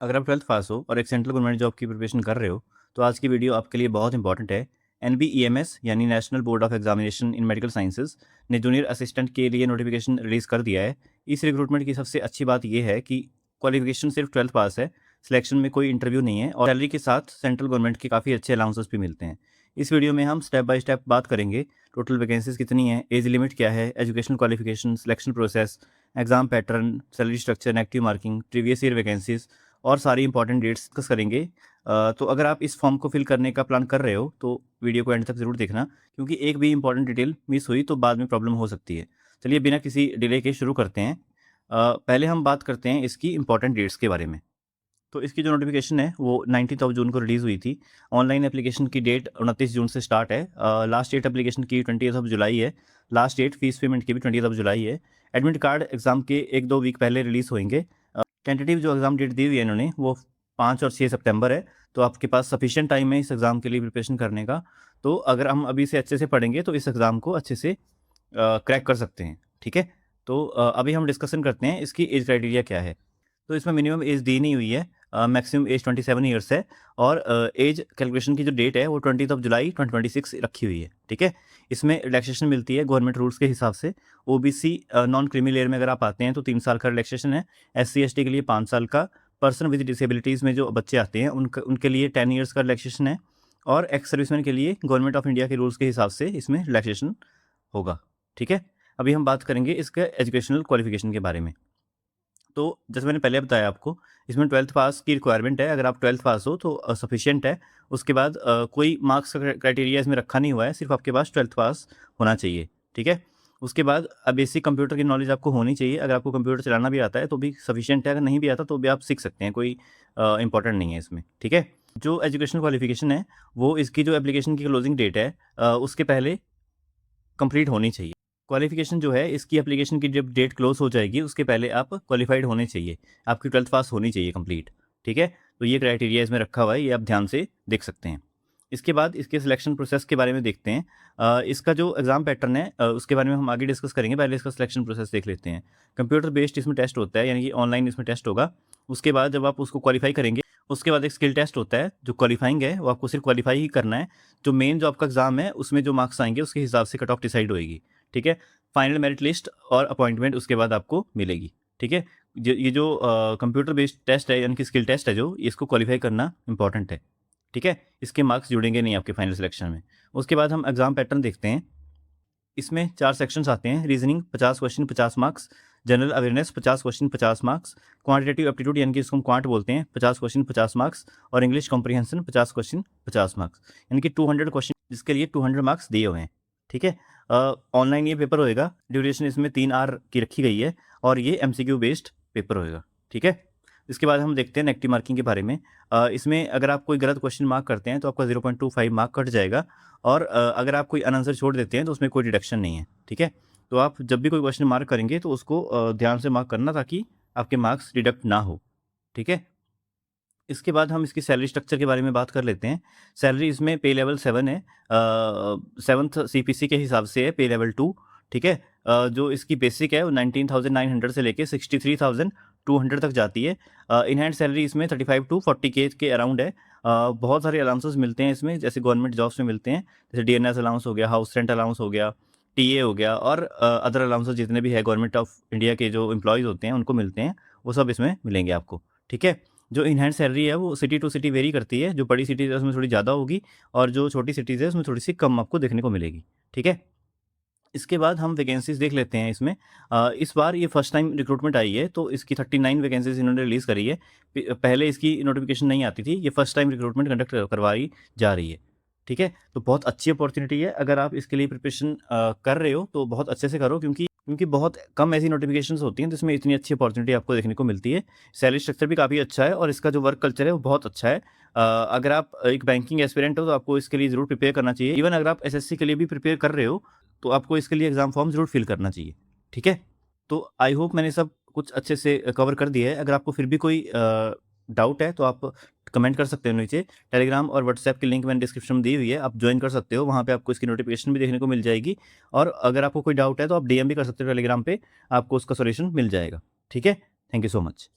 अगर आप 12th पास हो और एक सेंट्रल गवर्नमेंट जॉब की प्रिपरेशन कर रहे हो तो आज की वीडियो आपके लिए बहुत इंपॉर्टेंट है। NBEMS यानी national board of examination in medical sciences ने जूनियर असिस्टेंट के लिए नोटिफिकेशन रिलीज़ कर दिया है। इस रिक्रूटमेंट की सबसे अच्छी बात यह है कि क्वालिफिकेशन सिर्फ 12th पास है, सिलेक्शन में कोई इंटरव्यू नहीं है और सैलरी के साथ सेंट्रल गवर्नमेंट के काफ़ी अच्छे अलाउंसेस भी मिलते हैं। इस वीडियो में हम स्टेप बाय स्टेप बात करेंगे। टोटल वैकेंसीज कितनी है, एज लिमिट क्या है, educational qualification, selection process, exam pattern, salary structure, negative marking, previous year vacancies और सारी इंपॉर्टेंट डेट्स डिस्कस करेंगे। तो अगर आप इस फॉर्म को फिल करने का प्लान कर रहे हो तो वीडियो को एंड तक ज़रूर देखना, क्योंकि एक भी इंपॉर्टेंट डिटेल मिस हुई तो बाद में प्रॉब्लम हो सकती है। चलिए बिना किसी डिले के शुरू करते हैं। पहले हम बात करते हैं इसकी इंपॉर्टेंट डेट्स के बारे में। तो इसकी जो नोटिफिकेशन है वो 19 ऑफ जून को रिलीज़ हुई थी। ऑनलाइन एप्लीकेशन की डेट 29 जून से स्टार्ट है। लास्ट डेट एप्लीकेशन की 20 ऑफ जुलाई है। लास्ट डेट फीस पेमेंट की भी 20 ऑफ जुलाई है। एडमिट कार्ड एग्जाम के 1-2 वीक पहले रिलीज़ होंगे। टेंटेटिव जो एग्ज़ाम डेट दी हुई है इन्होंने वो 5 और 6 सितंबर है। तो आपके पास सफिशिएंट टाइम है इस एग्ज़ाम के लिए प्रिपरेशन करने का। तो अगर हम अभी से अच्छे से पढ़ेंगे तो इस एग्ज़ाम को अच्छे से क्रैक कर सकते हैं। ठीक है? तो अभी हम डिस्कशन करते हैं इसकी एज क्राइटेरिया क्या है। तो इसमें मिनिमम एज दी नहीं हुई है। मैक्सिमम एज 27 ईयर्स है और एज कैलकुलेशन की जो डेट है वो 20 ऑफ जुलाई 2026 रखी हुई है। ठीक है? इसमें रिलैक्सेशन मिलती है गवर्नमेंट रूल्स के हिसाब से। ओबीसी नॉन क्रीमी लेयर में अगर आप आते हैं तो 3 साल का रिलैक्सेशन है। एससी एसटी के लिए 5 साल का। पर्सन विद डिसेबिलिटीज़ में जो बच्चे आते हैं उनके लिए 10 ईयर्स का रिलैक्सेशन है। और एक्स सर्विसमैन के लिए गवर्नमेंट ऑफ इंडिया के रूल्स के हिसाब से इसमें रिलैक्सेशन होगा। ठीक है? अभी हम बात करेंगे इसके एजुकेशनल क्वालिफिकेशन के बारे में। तो जैसे मैंने पहले बताया आपको, इसमें 12th पास की रिक्वायरमेंट है। अगर आप 12th पास हो तो सफिशिएंट है। उसके बाद कोई मार्क्स का क्राइटेरिया इसमें रखा नहीं हुआ है, सिर्फ आपके पास 12th पास होना चाहिए। ठीक है? उसके बाद बेसिक कंप्यूटर की नॉलेज आपको होनी चाहिए। अगर आपको कंप्यूटर चलाना भी आता है तो भी सफिशिएंट है, अगर नहीं भी आता तो भी आप सीख सकते हैं, कोई इंपॉर्टेंट नहीं है इसमें। ठीक है? जो एजुकेशनल क्वालिफिकेशन है वो इसकी जो एप्लीकेशन की क्लोजिंग डेट है उसके पहले कंप्लीट होनी चाहिए। क्वालिफ़िकेशन जो है इसकी एप्लीकेशन की जब डेट क्लोज़ हो जाएगी उसके पहले आप क्वालिफ़ाइड होने चाहिए। आपकी 12th पास होनी चाहिए कंप्लीट। ठीक है? तो ये क्राइटेरिया इसमें रखा हुआ है, ये आप ध्यान से देख सकते हैं। इसके बाद इसके सिलेक्शन प्रोसेस के बारे में देखते हैं। इसका जो एग्ज़ाम पैटर्न है उसके बारे में हम आगे डिस्कस करेंगे, पहले इसका सिलेक्शन प्रोसेस देख लेते हैं। कंप्यूटर बेस्ड इसमें टेस्ट होता है, यानी कि ऑनलाइन इसमें टेस्ट होगा। उसके बाद जब आप उसको क्वालीफ़ाई करेंगे, उसके बाद एक स्किल टेस्ट होता है। जो क्वालीफ़ाइंग है वो आपको सिर्फ क्वालीफ़ाई ही करना है। जो मेन जो आपका एग्ज़ाम है उसमें जो मार्क्स आएँगे उसके हिसाब से कट ऑफ डिसाइड होएगी। ठीक है? फाइनल मेरिट लिस्ट और अपॉइंटमेंट उसके बाद आपको मिलेगी। ठीक है? ये जो कंप्यूटर बेस्ड टेस्ट है यानी कि स्किल टेस्ट है जो, इसको क्वालीफ़ाई करना इंपॉर्टेंट है। ठीक है? इसके मार्क्स जुड़ेंगे नहीं आपके फाइनल सिलेक्शन में। उसके बाद हम एग्ज़ाम पैटर्न देखते हैं। इसमें 4 सेक्शंस आते हैं। Reasoning 50 question 50 marks, general awareness 50 question 50 marks, quantitative aptitude यानी कि इसको हम क्वांट बोलते हैं 50 क्वेश्चन 50 मार्क्स और इंग्लिश कॉम्प्रिहेंशन 50 क्वेश्चन 50 मार्क्स, यानी कि 200 क्वेश्चन जिसके लिए 200 मार्क्स दिए हुए हैं। ठीक है? ऑनलाइन ये पेपर होएगा। ड्यूरेशन इसमें 3 आवर की रखी गई है और ये एमसीक्यू बेस्ड पेपर होएगा। ठीक है? इसके बाद हम देखते हैं नेगेटिव मार्किंग के बारे में। इसमें अगर आप कोई गलत क्वेश्चन मार्क करते हैं तो आपका 0.25 मार्क कट जाएगा और अगर आप कोई अनआंसर छोड़ देते हैं तो उसमें कोई डिडक्शन नहीं है। ठीक है? तो आप जब भी कोई क्वेश्चन मार्क करेंगे तो उसको ध्यान से मार्क करना ताकि आपके मार्क्स डिडक्ट ना हो। ठीक है? इसके बाद हम इसकी सैलरी स्ट्रक्चर के बारे में बात कर लेते हैं। सैलरी इसमें पे लेवल 7 है। 7th सीपीसी के हिसाब से है पे लेवल 2। ठीक है? जो इसकी बेसिक है वो 19,900 से लेके 63,200 तक जाती है। इन हैंड सैलरी इसमें 35 टू 40 के अराउंड है। बहुत सारे अलाउंसेस मिलते हैं इसमें, जैसे गवर्नमेंट जॉब्स में मिलते हैं। जैसे डीएनएस अलाउंस हो गया, हाउस रेंट अलाउंस हो गया, टीए हो गया और अदर अलाउंसेस जितने भी है गवर्नमेंट ऑफ इंडिया के जो एम्प्लॉयज़ होते हैं उनको मिलते हैं, वो सब इसमें मिलेंगे आपको। ठीक है? जो इन हैंड सैलरी है वो सिटी टू सिटी वेरी करती है। जो बड़ी सिटीज़ है उसमें थोड़ी ज़्यादा होगी और जो छोटी सिटीज़ है उसमें थोड़ी-सी कम आपको देखने को मिलेगी। ठीक है? इसके बाद हम वैकेंसीज़ देख लेते हैं इसमें। इस बार ये फर्स्ट टाइम रिक्रूटमेंट आई है तो इसकी 39 वैकेंसीज़ इन्होंने रिलीज़ करी है। पहले इसकी नोटिफ़िकेशन नहीं आती थी। ये फर्स्ट टाइम रिक्रूटमेंट कंडक्ट करवाई जा रही है। ठीक है? तो बहुत अच्छी अपॉर्च्युनिटी है। अगर आप इसके लिए प्रिपरेशन कर रहे हो तो बहुत अच्छे से करो, क्योंकि बहुत कम ऐसी नोटिफ़िकेशंस होती हैं जिसमें इतनी अच्छी अपॉर्च्युनिटी आपको देखने को मिलती है। सैलरी स्ट्रक्चर भी काफ़ी अच्छा है और इसका जो वर्क कल्चर है वो बहुत अच्छा है। अगर आप एक बैंकिंग एस्पिरेंट हो तो आपको इसके लिए ज़रूर प्रिपेयर करना चाहिए। इवन अगर आप एसएससी के लिए भी प्रिपेयर कर रहे हो तो आपको इसके लिए एग्ज़ाम फॉर्म ज़रूर फिल करना चाहिए। ठीक है? तो आई होप मैंने सब कुछ अच्छे से कवर कर दिया है। अगर आपको फिर भी कोई डाउट है तो आप कमेंट कर सकते हो नीचे। टेलीग्राम और व्हाट्सएप की लिंक मैंने डिस्क्रिप्शन में दी हुई है, आप ज्वाइन कर सकते हो। वहाँ पे आपको इसकी नोटिफिकेशन भी देखने को मिल जाएगी और अगर आपको कोई डाउट है तो आप डीएम भी कर सकते हो टेलीग्राम पे, आपको उसका सॉल्यूशन मिल जाएगा। ठीक है? Thank you so much.